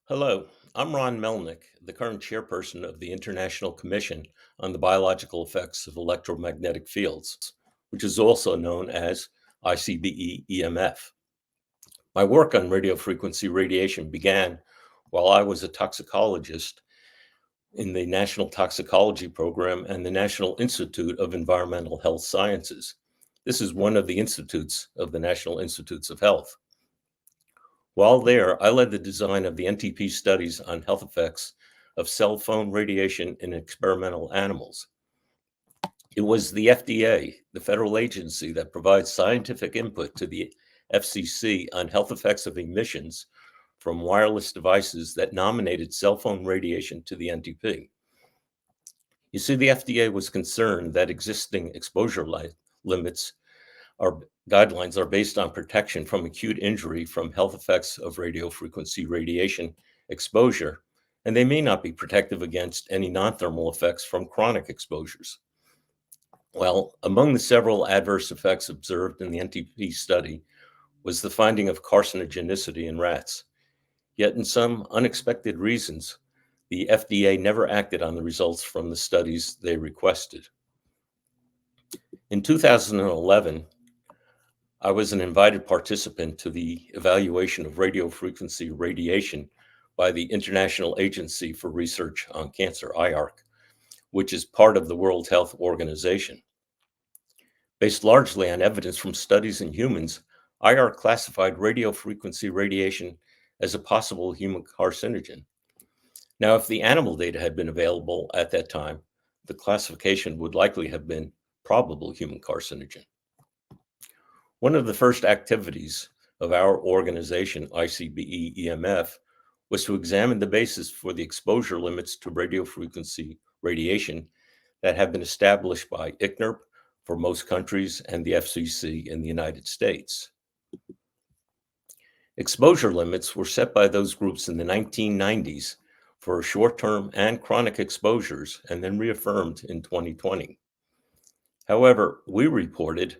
Hello, I'm Ron Melnick, the current chairperson of the International Commission on the Biological Effects of Electromagnetic Fields, which is also known as ICBE-EMF. My work on radiofrequency radiation began while I was a toxicologist in the National Toxicology Program and the National Institute of Environmental Health Sciences. This is one of the institutes of the National Institutes of Health. While there, I led the design of the NTP studies on health effects of cell phone radiation in experimental animals. It was the FDA, the federal agency that provides scientific input to the FCC on health effects of emissions from wireless devices that nominated cell phone radiation to the NTP. You see, the FDA was concerned that existing exposure limits our guidelines are based on protection from acute injury from health effects of radiofrequency radiation exposure, and they may not be protective against any non-thermal effects from chronic exposures. Well, among the several adverse effects observed in the NTP study was the finding of carcinogenicity in rats. Yet, in some unexpected reasons, the FDA never acted on the results from the studies they requested. In 2011, I was an invited participant to the evaluation of radiofrequency radiation by the International Agency for Research on Cancer, IARC, which is part of the World Health Organization. Based largely on evidence from studies in humans, IARC classified radiofrequency radiation as a possible human carcinogen. Now, if the animal data had been available at that time, the classification would likely have been probable human carcinogen. One of the first activities of our organization, ICBE-EMF, was to examine the basis for the exposure limits to radiofrequency radiation that have been established by ICNIRP for most countries and the FCC in the United States. Exposure limits were set by those groups in the 1990s for short-term and chronic exposures and then reaffirmed in 2020. However, we reported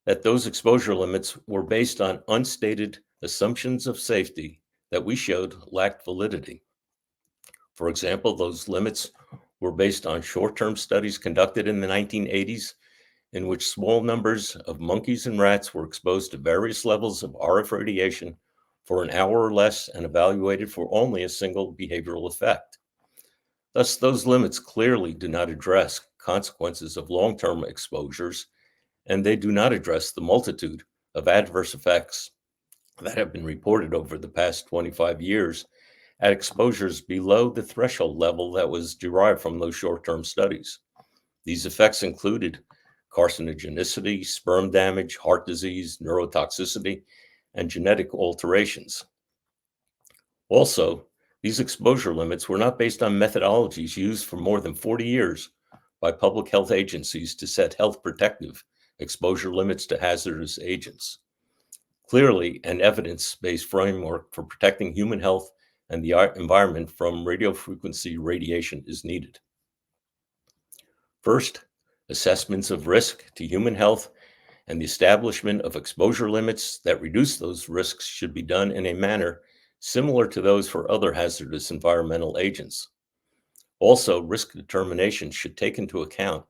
that those exposure limits were based on unstated assumptions of safety that we showed lacked validity. For example, those limits were based on short-term studies conducted in the 1980s in which small numbers of monkeys and rats were exposed to various levels of RF radiation for an hour or less and evaluated for only a single behavioral effect. Thus, those limits clearly do not address consequences of long-term exposures, and they do not address the multitude of adverse effects that have been reported over the past 25 years at exposures below the threshold level that was derived from those short-term studies. These effects included carcinogenicity, sperm damage, heart disease, neurotoxicity, and genetic alterations. Also, these exposure limits were not based on methodologies used for more than 40 years by public health agencies to set health protective exposure limits to hazardous agents. Clearly, an evidence-based framework for protecting human health and the environment from radiofrequency radiation is needed. First, assessments of risk to human health and the establishment of exposure limits that reduce those risks should be done in a manner similar to those for other hazardous environmental agents. Also, risk determination should take into account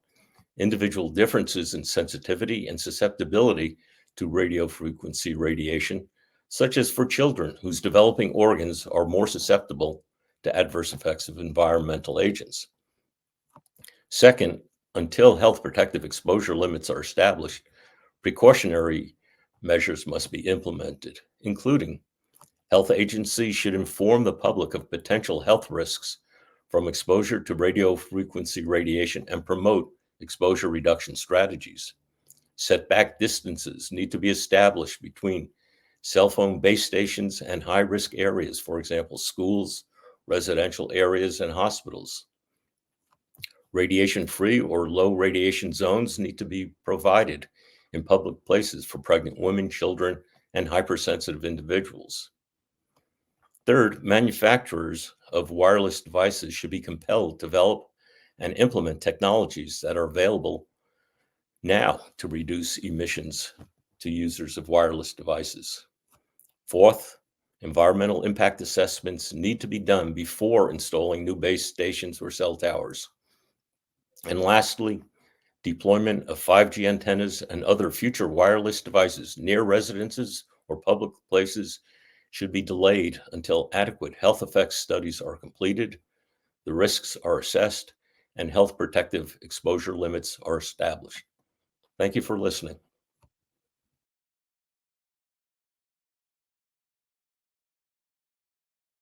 individual differences in sensitivity and susceptibility to radiofrequency radiation, such as for children whose developing organs are more susceptible to adverse effects of environmental agents. Second, until health protective exposure limits are established, precautionary measures must be implemented, including health agencies should inform the public of potential health risks from exposure to radiofrequency radiation and promote exposure reduction strategies. Setback distances need to be established between cell phone base stations and high-risk areas, for example, schools, residential areas, and hospitals. Radiation-free or low radiation zones need to be provided in public places for pregnant women, children, and hypersensitive individuals. Third, manufacturers of wireless devices should be compelled to develop and implement technologies that are available now to reduce emissions to users of wireless devices. Fourth, Environmental impact assessments need to be done before installing new base stations or cell towers. And lastly, deployment of 5G antennas and other future wireless devices near residences or public places should be delayed until adequate health effects studies are completed, the risks are assessed, and health protective exposure limits are established. Thank you for listening.